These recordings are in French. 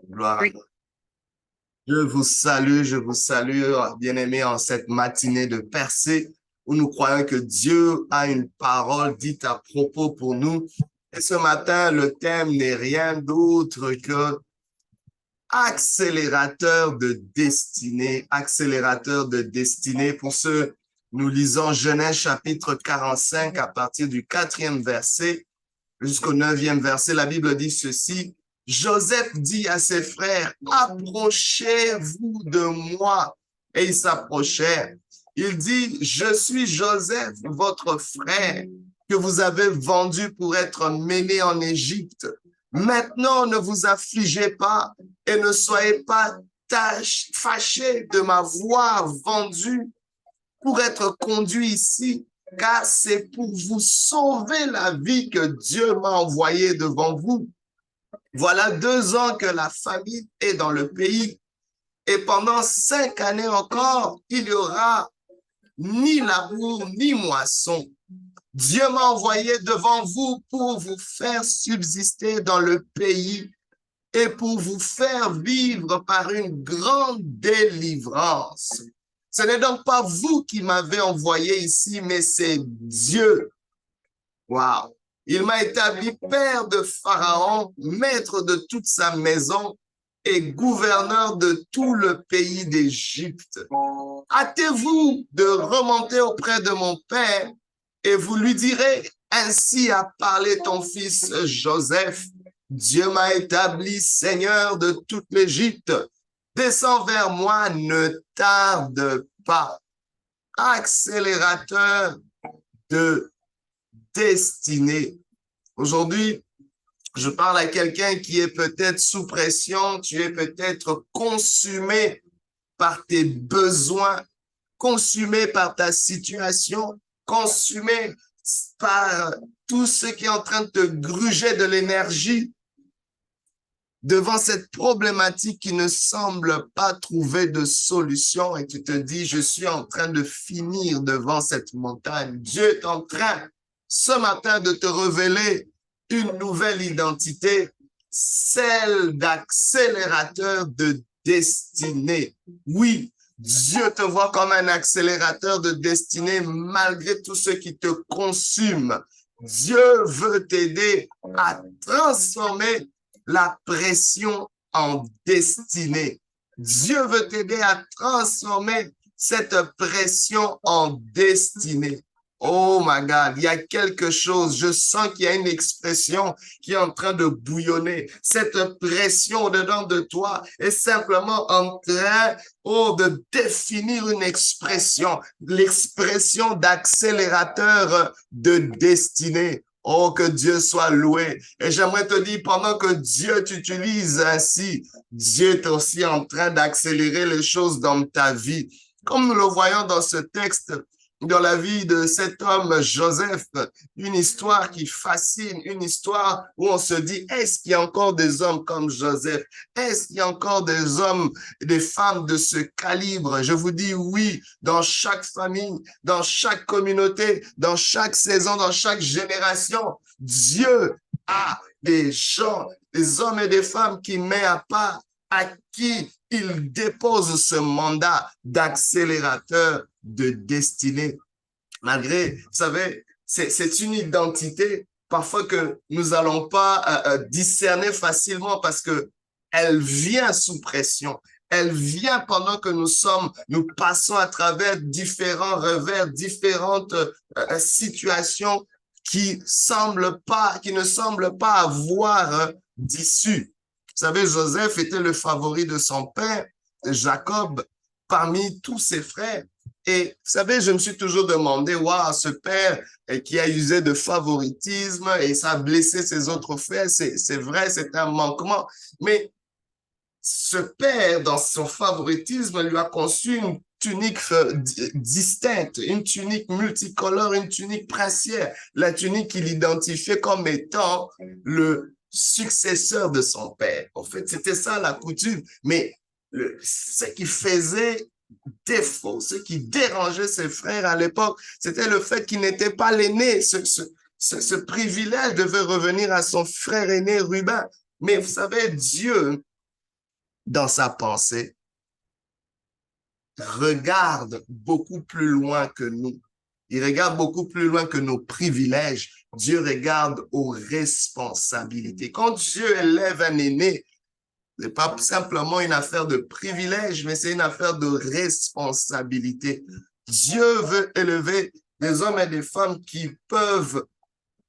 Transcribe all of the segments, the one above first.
Gloire à Dieu. Je vous salue, bien-aimés, en cette matinée de percée où nous croyons que Dieu a une parole dite à propos pour nous. Et ce matin, le thème n'est rien d'autre que accélérateur de destinée, accélérateur de destinée. Pour ce, nous lisons Genèse chapitre 45 à partir du 4e verset jusqu'au 9e verset. La Bible dit ceci: Joseph dit à ses frères, approchez-vous de moi. Et ils s'approchèrent. Il dit, je suis Joseph, votre frère, que vous avez vendu pour être mené en Égypte. Maintenant, ne vous affligez pas et ne soyez pas fâchés de m'avoir vendu pour être conduit ici, car c'est pour vous sauver la vie que Dieu m'a envoyé devant vous. Voilà 2 ans que la famine est dans le pays, et pendant 5 années encore, il n'y aura ni labour ni moisson. Dieu m'a envoyé devant vous pour vous faire subsister dans le pays et pour vous faire vivre par une grande délivrance. Ce n'est donc pas vous qui m'avez envoyé ici, mais c'est Dieu. Waouh! Il m'a établi père de Pharaon, maître de toute sa maison et gouverneur de tout le pays d'Égypte. Hâtez-vous de remonter auprès de mon père et vous lui direz, ainsi a parlé ton fils Joseph. Dieu m'a établi seigneur de toute l'Égypte. Descends vers moi, ne tarde pas. Accélérateur de destinée. Aujourd'hui, je parle à quelqu'un qui est peut-être sous pression, tu es peut-être consumé par tes besoins, consumé par ta situation, consumé par tout ce qui est en train de te gruger de l'énergie devant cette problématique qui ne semble pas trouver de solution et tu te dis, je suis en train de finir devant cette montagne. Dieu est en train ce matin de te révéler une nouvelle identité, celle d'accélérateur de destinée. Oui, Dieu te voit comme un accélérateur de destinée malgré tout ce qui te consume. Dieu veut t'aider à transformer la pression en destinée. Dieu veut t'aider à transformer cette pression en destinée. Oh my God, il y a quelque chose, je sens qu'il y a une expression qui est en train de bouillonner. Cette pression au-dedans de toi est simplement en train, de définir une expression, l'expression d'accélérateur de destinée. Oh, que Dieu soit loué. Et j'aimerais te dire, pendant que Dieu t'utilise ainsi, Dieu est aussi en train d'accélérer les choses dans ta vie. Comme nous le voyons dans ce texte, dans la vie de cet homme Joseph, une histoire qui fascine, une histoire où on se dit, est-ce qu'il y a encore des hommes comme Joseph? Est-ce qu'il y a encore des hommes, des femmes de ce calibre? Je vous dis oui, dans chaque famille, dans chaque communauté, dans chaque saison, dans chaque génération, Dieu a des gens, des hommes et des femmes qui met à part, à qui il dépose ce mandat d'accélérateur de destinée. Malgré, vous savez, c'est une identité parfois que nous n'allons pas discerner facilement parce que elle vient sous pression. Elle vient pendant que nous passons à travers différents revers, différentes situations qui ne semblent pas avoir d'issue. Vous savez, Joseph était le favori de son père, Jacob, parmi tous ses frères. Et vous savez, je me suis toujours demandé, waouh, ce père qui a usé de favoritisme et ça a blessé ses autres frères, c'est vrai, c'est un manquement. Mais ce père, dans son favoritisme, lui a conçu une tunique distincte, une tunique multicolore, une tunique princière, la tunique qu'il identifiait comme étant le successeur de son père. En fait, c'était ça la coutume. Mais ce qui faisait défaut, ce qui dérangeait ses frères à l'époque, c'était le fait qu'il n'était pas l'aîné. Ce privilège devait revenir à son frère aîné Ruben. Mais vous savez, Dieu dans sa pensée, regarde beaucoup plus loin que nous. Il regarde beaucoup plus loin que nos privilèges. Dieu regarde aux responsabilités. Quand Dieu élève un aîné, ce n'est pas simplement une affaire de privilège, mais c'est une affaire de responsabilité. Dieu veut élever des hommes et des femmes qui peuvent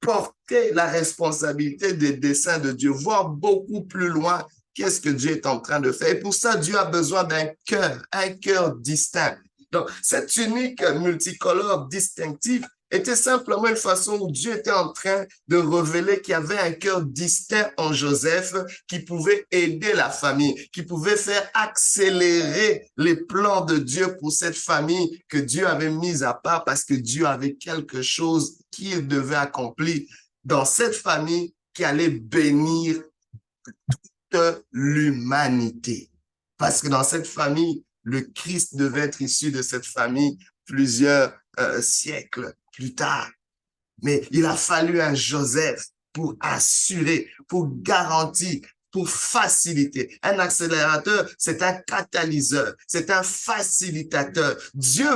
porter la responsabilité des desseins de Dieu, voir beaucoup plus loin qu'est-ce que Dieu est en train de faire. Et pour ça, Dieu a besoin d'un cœur distinct. Donc, cette unique multicolore distinctive était simplement une façon où Dieu était en train de révéler qu'il y avait un cœur distinct en Joseph qui pouvait aider la famille, qui pouvait faire accélérer les plans de Dieu pour cette famille que Dieu avait mise à part parce que Dieu avait quelque chose qu'il devait accomplir dans cette famille qui allait bénir toute l'humanité. Parce que dans cette famille, le Christ devait être issu de cette famille plusieurs siècles plus tard. Mais il a fallu un Joseph pour assurer, pour garantir, pour faciliter. Un accélérateur, c'est un catalyseur, c'est un facilitateur. Dieu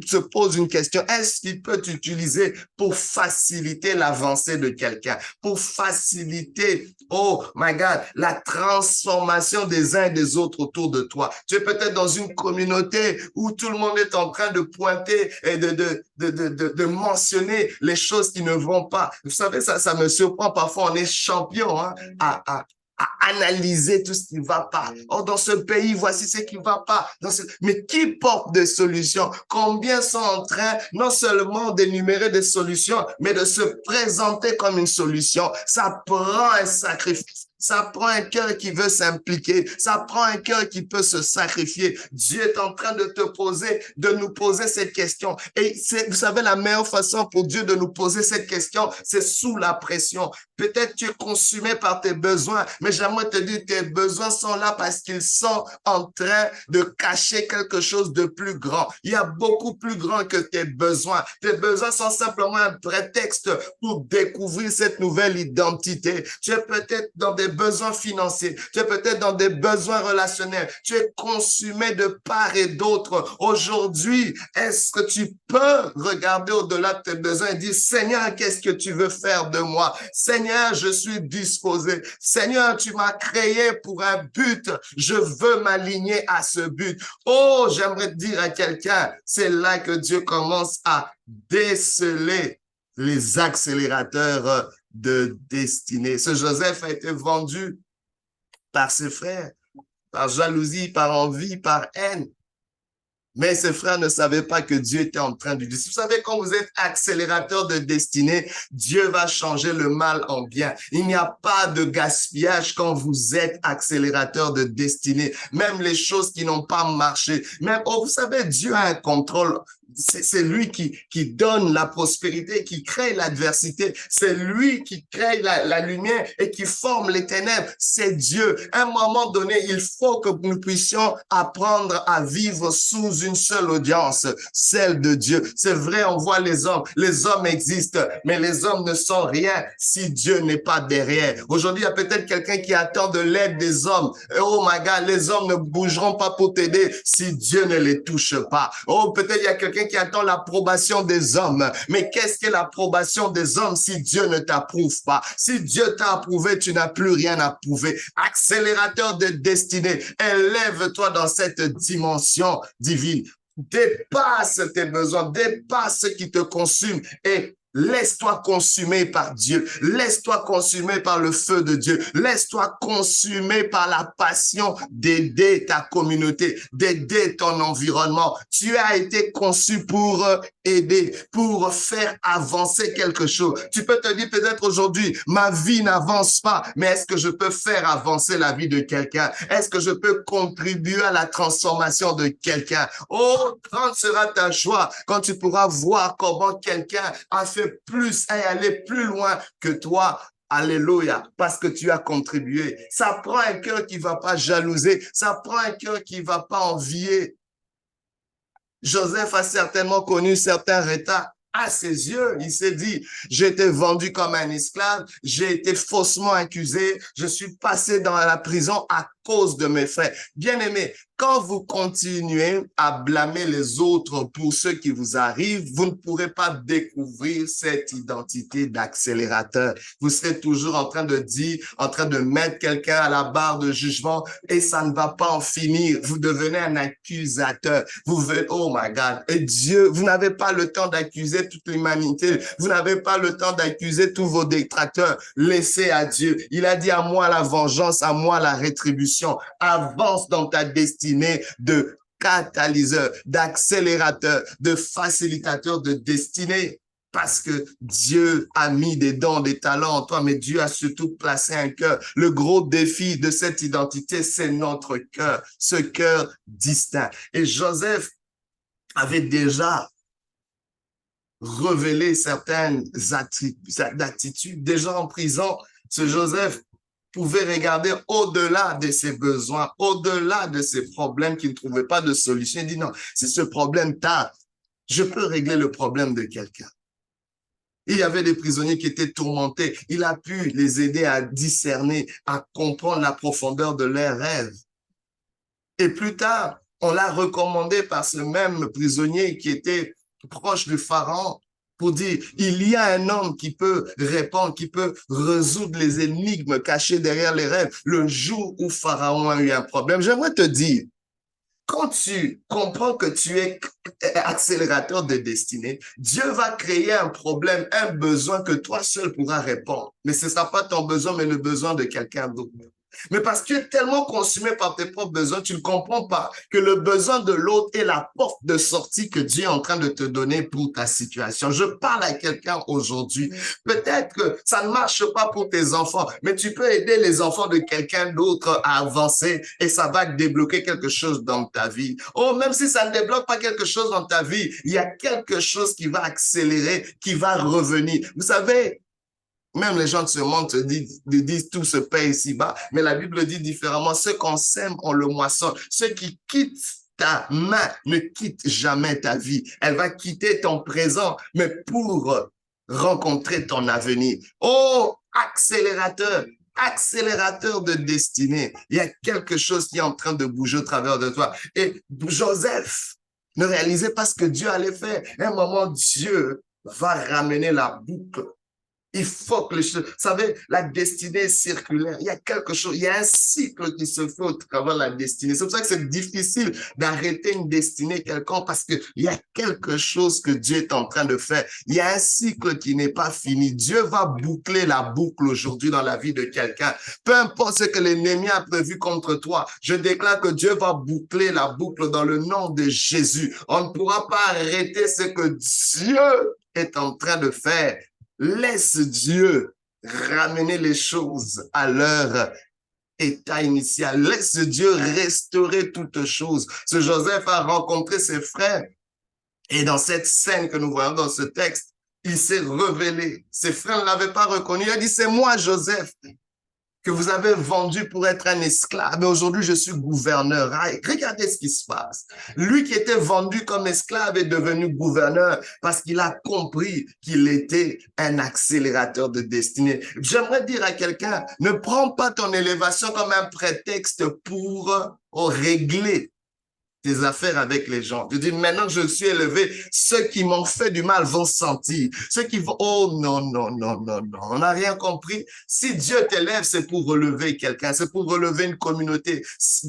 se pose une question, est-ce qu'il peut t'utiliser pour faciliter l'avancée de quelqu'un, pour faciliter, oh my God, la transformation des uns et des autres autour de toi. Tu es peut-être dans une communauté où tout le monde est en train de pointer et de mentionner les choses qui ne vont pas. Vous savez, ça me surprend parfois, on est champion à analyser tout ce qui ne va pas. Oh, dans ce pays, voici ce qui ne va pas. Mais qui porte des solutions? Combien sont en train non seulement d'énumérer des solutions, mais de se présenter comme une solution? Ça prend un sacrifice. Ça prend un cœur qui veut s'impliquer. Ça prend un cœur qui peut se sacrifier. Dieu est en train de nous poser cette question. Et vous savez, la meilleure façon pour Dieu de nous poser cette question, c'est sous la pression. Peut-être tu es consumé par tes besoins, mais j'aimerais te dire, tes besoins sont là parce qu'ils sont en train de cacher quelque chose de plus grand. Il y a beaucoup plus grand que tes besoins. Tes besoins sont simplement un prétexte pour découvrir cette nouvelle identité. Tu es peut-être dans des besoins financiers, tu es peut-être dans des besoins relationnels, tu es consumé de part et d'autre. Aujourd'hui, est-ce que tu peux regarder au-delà de tes besoins et dire, Seigneur, qu'est-ce que tu veux faire de moi? Seigneur, je suis disposé. Seigneur, tu m'as créé pour un but. Je veux m'aligner à ce but. Oh, j'aimerais dire à quelqu'un, c'est là que Dieu commence à déceler les accélérateurs de destinée. Ce Joseph a été vendu par ses frères, par jalousie, par envie, par haine. Mais ses frères ne savaient pas que Dieu était en train de dire. Vous savez, quand vous êtes accélérateur de destinée, Dieu va changer le mal en bien. Il n'y a pas de gaspillage quand vous êtes accélérateur de destinée. Même les choses qui n'ont pas marché. Même, oh, vous savez, Dieu a un contrôle. C'est lui qui donne la prospérité, qui crée l'adversité. C'est lui qui crée la lumière et qui forme les ténèbres. C'est Dieu. À un moment donné, il faut que nous puissions apprendre à vivre sous une seule audience, celle de Dieu. C'est vrai, on voit les hommes existent, mais les hommes ne sont rien si Dieu n'est pas derrière. Aujourd'hui, il y a peut-être quelqu'un qui attend de l'aide des hommes. Oh my God, les hommes ne bougeront pas pour t'aider si Dieu ne les touche pas. Oh, peut-être il y a quelqu'un qui attend l'approbation des hommes. Mais qu'est-ce que l'approbation des hommes si Dieu ne t'approuve pas? Si Dieu t'a approuvé, tu n'as plus rien à prouver. Accélérateur de destinée, élève-toi dans cette dimension divine. Dépasse tes besoins, dépasse ce qui te consume et laisse-toi consumer par Dieu. Laisse-toi consumer par le feu de Dieu. Laisse-toi consumer par la passion d'aider ta communauté, d'aider ton environnement. Tu as été conçu pour aider, pour faire avancer quelque chose. Tu peux te dire peut-être aujourd'hui, ma vie n'avance pas, mais est-ce que je peux faire avancer la vie de quelqu'un? Est-ce que je peux contribuer à la transformation de quelqu'un? Oh, grande sera ta joie quand tu pourras voir comment quelqu'un a fait plus et aller plus loin que toi. Alléluia, parce que tu as contribué. Ça prend un cœur qui ne va pas jalouser. Ça prend un cœur qui ne va pas envier. Joseph a certainement connu certains retards à ses yeux. Il s'est dit, j'ai été vendu comme un esclave, j'ai été faussement accusé, je suis passé dans la prison à cause de mes frères. Bien-aimés, quand vous continuez à blâmer les autres pour ce qui vous arrive, vous ne pourrez pas découvrir cette identité d'accélérateur. Vous serez toujours en train de dire, en train de mettre quelqu'un à la barre de jugement et ça ne va pas en finir. Vous devenez un accusateur. Vous venez, oh my God, et Dieu, vous n'avez pas le temps d'accuser toute l'humanité. Vous n'avez pas le temps d'accuser tous vos détracteurs. Laissez à Dieu. Il a dit à moi la vengeance, à moi la rétribution. Avance dans ta destinée de catalyseur, d'accélérateur, de facilitateur de destinée. Parce que Dieu a mis des dons, des talents en toi, mais Dieu a surtout placé un cœur. Le gros défi de cette identité, c'est notre cœur, ce cœur distinct. Et Joseph avait déjà révélé certaines attitudes. Déjà en prison, ce Joseph pouvait regarder au-delà de ses besoins, au-delà de ses problèmes qu'il ne trouvait pas de solution. Il dit non, si ce problème t'a, je peux régler le problème de quelqu'un. Il y avait des prisonniers qui étaient tourmentés. Il a pu les aider à discerner, à comprendre la profondeur de leurs rêves. Et plus tard, on l'a recommandé par ce même prisonnier qui était proche du pharaon pour dire, il y a un homme qui peut répondre, qui peut résoudre les énigmes cachées derrière les rêves. Le jour où Pharaon a eu un problème, j'aimerais te dire, quand tu comprends que tu es accélérateur de destinée, Dieu va créer un problème, un besoin que toi seul pourras répondre. Mais ce ne sera pas ton besoin, mais le besoin de quelqu'un d'autre. Mais parce que tu es tellement consumé par tes propres besoins, tu ne comprends pas que le besoin de l'autre est la porte de sortie que Dieu est en train de te donner pour ta situation. Je parle à quelqu'un aujourd'hui. Peut-être que ça ne marche pas pour tes enfants, mais tu peux aider les enfants de quelqu'un d'autre à avancer et ça va débloquer quelque chose dans ta vie. Oh, même si ça ne débloque pas quelque chose dans ta vie, il y a quelque chose qui va accélérer, qui va revenir. Vous savez, même les gens de ce monde te disent tout se paie ici-bas, mais la Bible dit différemment, ce qu'on sème, on le moissonne. Ce qui quitte ta main ne quitte jamais ta vie. Elle va quitter ton présent, mais pour rencontrer ton avenir. Oh, accélérateur, accélérateur de destinée. Il y a quelque chose qui est en train de bouger au travers de toi. Et Joseph ne réalisait pas ce que Dieu allait faire. À un moment, Dieu va ramener la boucle. Il faut que les choses, vous savez, la destinée est circulaire. Il y a quelque chose, il y a un cycle qui se fait au travers de la destinée. C'est pour ça que c'est difficile d'arrêter une destinée quelconque parce qu'il y a quelque chose que Dieu est en train de faire. Il y a un cycle qui n'est pas fini. Dieu va boucler la boucle aujourd'hui dans la vie de quelqu'un. Peu importe ce que l'ennemi a prévu contre toi, je déclare que Dieu va boucler la boucle dans le nom de Jésus. On ne pourra pas arrêter ce que Dieu est en train de faire. Laisse Dieu ramener les choses à leur état initial. Laisse Dieu restaurer toutes choses. Ce Joseph a rencontré ses frères et dans cette scène que nous voyons dans ce texte, il s'est révélé. Ses frères ne l'avaient pas reconnu. Il a dit, c'est moi, Joseph, que vous avez vendu pour être un esclave, mais aujourd'hui je suis gouverneur. Regardez ce qui se passe. Lui qui était vendu comme esclave est devenu gouverneur parce qu'il a compris qu'il était un accélérateur de destinée. J'aimerais dire à quelqu'un, ne prends pas ton élévation comme un prétexte pour régler tes affaires avec les gens. Je dis, maintenant que je suis élevé, ceux qui m'ont fait du mal vont sentir. Ceux qui vont, oh non, non, non, non, non, on n'a rien compris. Si Dieu t'élève, c'est pour relever quelqu'un, c'est pour relever une communauté.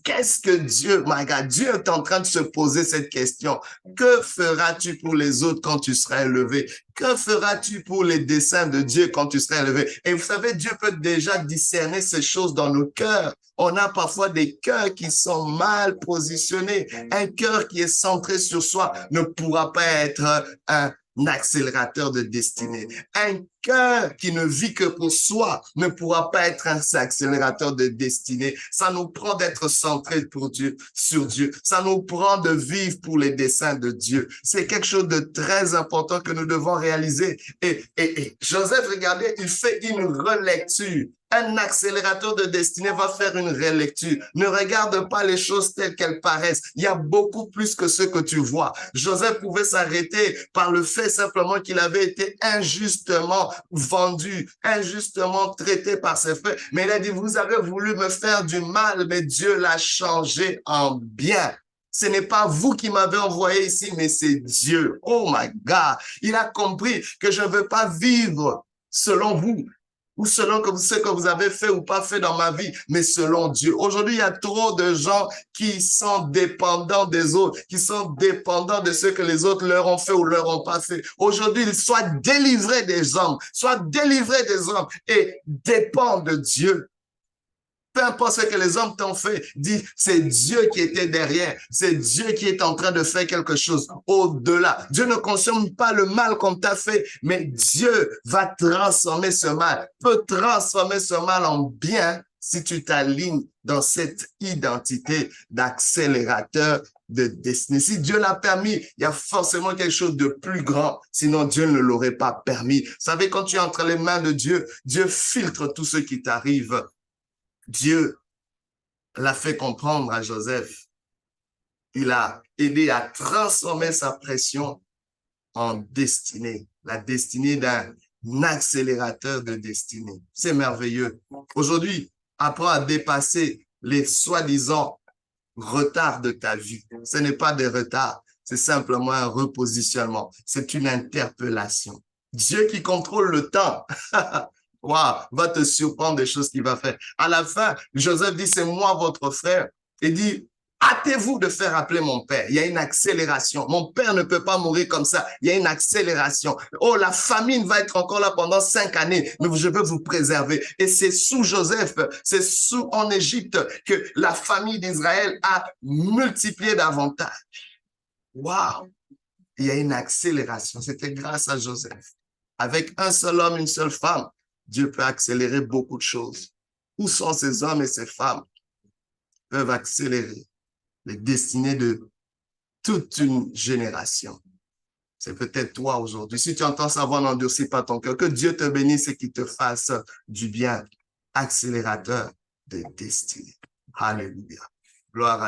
Qu'est-ce que Dieu, my God, Dieu est en train de se poser cette question. Que feras-tu pour les autres quand tu seras élevé? Que feras-tu pour les desseins de Dieu quand tu seras élevé? Et vous savez, Dieu peut déjà discerner ces choses dans nos cœurs. On a parfois des cœurs qui sont mal positionnés. Un cœur qui est centré sur soi ne pourra pas être un accélérateur de destinée. Un cœur qui ne vit que pour soi ne pourra pas être un accélérateur de destinée. Ça nous prend d'être centré pour Dieu, sur Dieu. Ça nous prend de vivre pour les desseins de Dieu. C'est quelque chose de très important que nous devons réaliser. Et Joseph, regardez, il fait une relecture Un accélérateur de destinée va faire une relecture. Ne regarde pas les choses telles qu'elles paraissent. Il y a beaucoup plus que ce que tu vois. Joseph pouvait s'arrêter par le fait simplement qu'il avait été injustement vendu, injustement traité par ses frères. Mais il a dit, vous avez voulu me faire du mal, mais Dieu l'a changé en bien. Ce n'est pas vous qui m'avez envoyé ici, mais c'est Dieu. Oh my God. Il a compris que je ne veux pas vivre selon vous, ou selon ce que vous avez fait ou pas fait dans ma vie, mais selon Dieu. Aujourd'hui, il y a trop de gens qui sont dépendants des autres, qui sont dépendants de ce que les autres leur ont fait ou leur ont pas fait. Aujourd'hui, ils soient délivrés des hommes, et dépendent de Dieu. Peu importe ce que les hommes t'ont fait, dis, c'est Dieu qui était derrière. C'est Dieu qui est en train de faire quelque chose au-delà. Dieu ne consomme pas le mal qu'on t'a fait, mais Dieu va transformer ce mal, peut transformer ce mal en bien si tu t'alignes dans cette identité d'accélérateur de destinée. Si Dieu l'a permis, il y a forcément quelque chose de plus grand, sinon Dieu ne l'aurait pas permis. Vous savez, quand tu es entre les mains de Dieu, Dieu filtre tout ce qui t'arrive. Dieu l'a fait comprendre à Joseph. Il a aidé à transformer sa pression en destinée, la destinée d'un accélérateur de destinée. C'est merveilleux. Aujourd'hui, apprends à dépasser les soi-disant retards de ta vie. Ce n'est pas des retards, c'est simplement un repositionnement. C'est une interpellation. Dieu qui contrôle le temps. Wow, va te surprendre des choses qu'il va faire. À la fin, Joseph dit, c'est moi votre frère. Il dit, hâtez-vous de faire appeler mon père. Il y a une accélération. Mon père ne peut pas mourir comme ça. Il y a une accélération. Oh, la famine va être encore là pendant 5 années, mais je veux vous préserver. Et c'est sous Joseph, c'est sous en Égypte que la famille d'Israël a multiplié davantage. Wow, il y a une accélération. C'était grâce à Joseph. Avec un seul homme, une seule femme, Dieu peut accélérer beaucoup de choses. Où sont ces hommes et ces femmes qui peuvent accélérer les destinées de toute une génération? C'est peut-être toi aujourd'hui. Si tu entends ça, n'endurcis pas ton cœur. Que Dieu te bénisse et qu'il te fasse du bien. Accélérateur de destinée. Alléluia. Gloire à